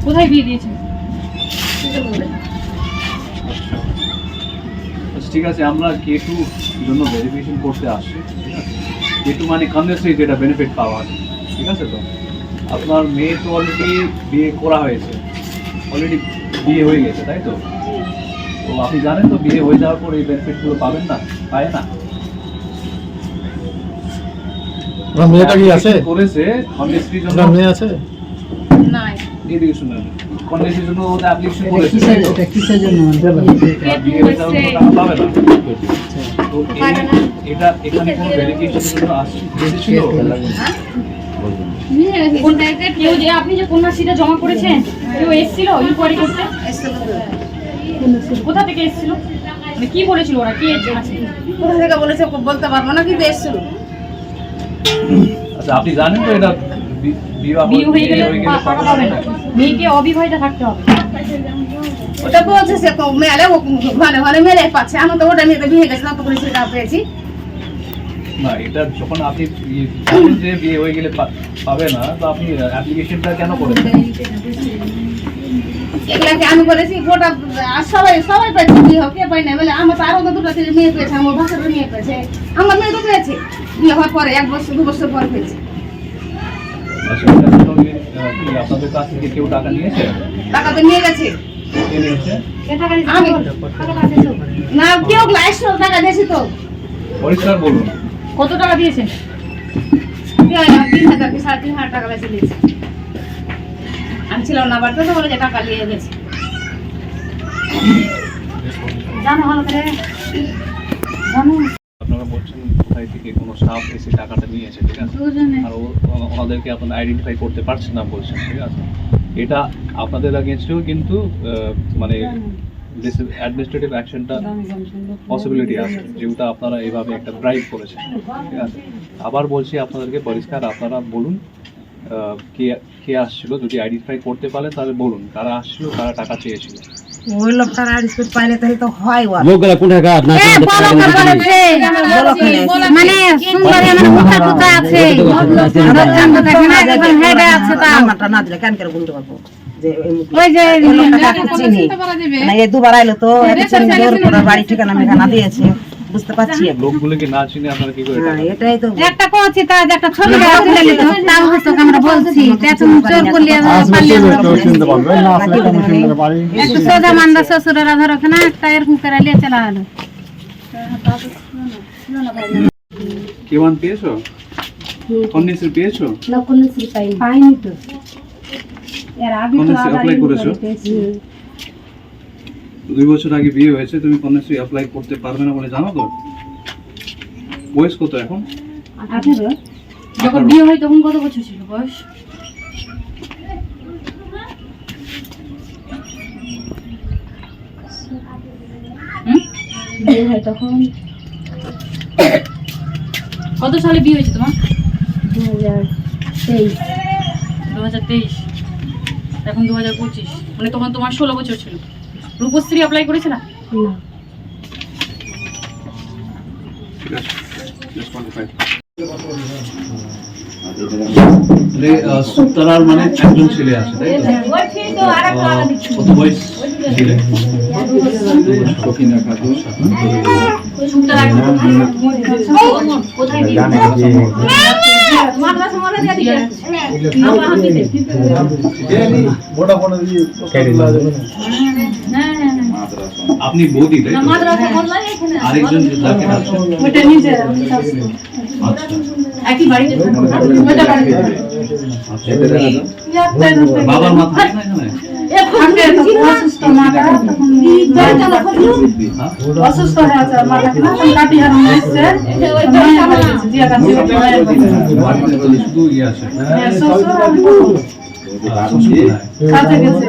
কোথায় বিয়ে দিয়েছেন? ঠিক আছে, আমরা K2 জন্য ভেরিফিকেশন করতে আসছি। ঠিক আছে, K2 মানে কন্যাশ্রী, যেটা বেনিফিট পাওয়া। ঠিক আছে, তো আপনার মেয়ে তো অলরেডি বিয়ে করা হয়েছে, অলরেডি বিয়ে হয়ে গেছে, তাই তো? তো আপনি জানেন তো বিয়ে হয়ে যাওয়ার পর এই বেনিফিটগুলো পাবেন না, পায় না। মেয়েটা কি আছে? করেছে কন্যাশ্রীর জন্য। মেয়ে আছে না, এদিকে শুনুন, কন্যাশ্রীর জন্য ওটা অ্যাপ্লিকেশন করেছে, এটা কিসের জন্য বিয়ে হয়ে যাওয়ার পর টাকা পাবে না। তো এটা এখানে কোনো ভেরিফিকেশনের জন্য এসেছিল? কেউ যে আপনি যে কন্যাশ্রীটা জমা করেছেন, কেউ এসেছিল ইনকোয়ারি করতে? কোথা থেকে এসেছিল, মানে কি বলেছিল ওরা, কি আছে? কোথা থেকে বলেছে বলতে পারবো না, কিন্তু এসেছিল। আচ্ছা, আপনি জানেন তো এটা বিয়ে হয়ে গেলে টাকা পাবে না, মেয়েকে অবিবাহিতা থাকতে হবে। ওটা বলছে সে মেলে ঘরে ঘরে মেলে পাচ্ছে, আমি তো ওটা নিয়ে তো বিয়ে গেছে না, তো করে সেটা পেয়েছি না। এটা যখন আপনি জানেন যে বিয়ে হয়ে গেলে পাবে না, তো আপনি অ্যাপ্লিকেশনটা কেন করেছেন? এগুলাকে আমি করেছি গোটা, আর সবাই সবাই পাইছে, বিয়ে হোক কে পাই না বলে। আমার তো আরো তো দুটো ছেলে মেয়ে পেয়েছে, আমার ভাষাটা মেয়ে পেয়েছে, আমার মেয়ে তো পেয়েছে বিয়ে হওয়ার পরে 1 বছর 2 বছর পর পেয়েছে। আচ্ছা, এটার জন্য কি আপনাদের কাছ থেকে কেউ টাকা নিয়েছে? টাকা তো নিয়ে গেছে। কে নিয়েছে? আমি না, কেউ লাইসো টাকা দিয়েছি তো। পরিষ্কার বলুন। কত টাকা দিয়েছেন? 3,000 কি 3,500 টাকা বেশি দিয়েছে। আমি ছিলাম না বাড়িতে, তো বলে যে টাকা নিয়ে গেছে। জানো ভালো করে জানো। আপনারা বলছেন কোথায় থেকে কোনো স্টাফ এসে টাকাটা নিয়েছে, ঠিক আছে, আর ওনাদেরকে আপনারা আইডেন্টিফাই করতে পারছেন না বলছেন, ঠিক আছে। এটা আপনাদের আগেনস্টেও কিন্তু মানে অ্যাডমিনিস্ট্রেটিভ অ্যাকশনটা পসিবিলিটি আছে, যেটা আপনারা এইভাবে একটা ড্রাইভ করেছেন, ঠিক আছে। আবার বলছি আপনাদেরকে পরিষ্কার, আপনারা বলুন কে আসছিল, যদি আইডেন্টিফাই করতে পারে তাহলে বলুন কারা আসছিল, কারা টাকা চেয়েছিল। ওই লোকটা আইডিস্কোপ পাইলে তাহলে তো হয় ওয়া লোকগুলা কোন টাকা না মানে সুন্দরী মানে কোথায় আছে রতনটা দেখে না, একবার হেডে আছে, তা আমারটা না দিলে কেন করে বলতে পারবো যে ওই যে লোকটা চিনি না। এই দুবার আইলো তো জোর করে বাড়ি ঠিকানা মেঘানা দিয়েছে, বুঝতে পারছি। লোকগুলোকে না চিনে আপনারা কি করে এটাই তো একটা কোচি তা একটা ছবি তুলে নিত, তাও হয়তো আমরা বলছি তেতুম চোর করলে পারলে চিনতে পারবে না, আসলে কোন সুন্দর বাড়ি একটু সোজা মান্দা শ্বশুরেরা ধরো না একটা এরকম করে নিয়ে চলা হলো। কেমন পেয়েছো? কন্যাশ্রী পেয়েছো? না কন্যাশ্রী পাইনি তো, এর আগে তো কন্যাশ্রী অ্যাপ্লাই করেছো? 2 বছর আগে বিয়ে হয়েছে, তুমি কন্যাশ্রী অ্যাপ্লাই করতে পারবে না বলে জানো তো? বয়স কত এখন? 18। যখন বিয়ে হয় তখন কত বছর ছিল বয়স? বিয়ে হয় তখন কত সালে বিয়ে হয়েছে তোমার? 2023। 2023, এখন 2025, মানে তখন তোমার 16 বছর ছিল। রূপশ্রী অ্যাপ্লাই করেছে না? ঠিক আছে, সুতারার মানে একজন ছেলে আছে, তাই তো? কত বয়স ছেলে? কোথায় আপনি বৌদি, তাই তো? আরেকজন যাকে আছে ওটা নিজে আচ্ছা, একই বাড়িতে ওটা বাড়িতে বাবার মাথা না এখানে অসুস্থ মাটা অসুস্থ হয়ে আছে মাটা কাটি আর এসছে শুধু ইয়ে আছে কাছে গেছে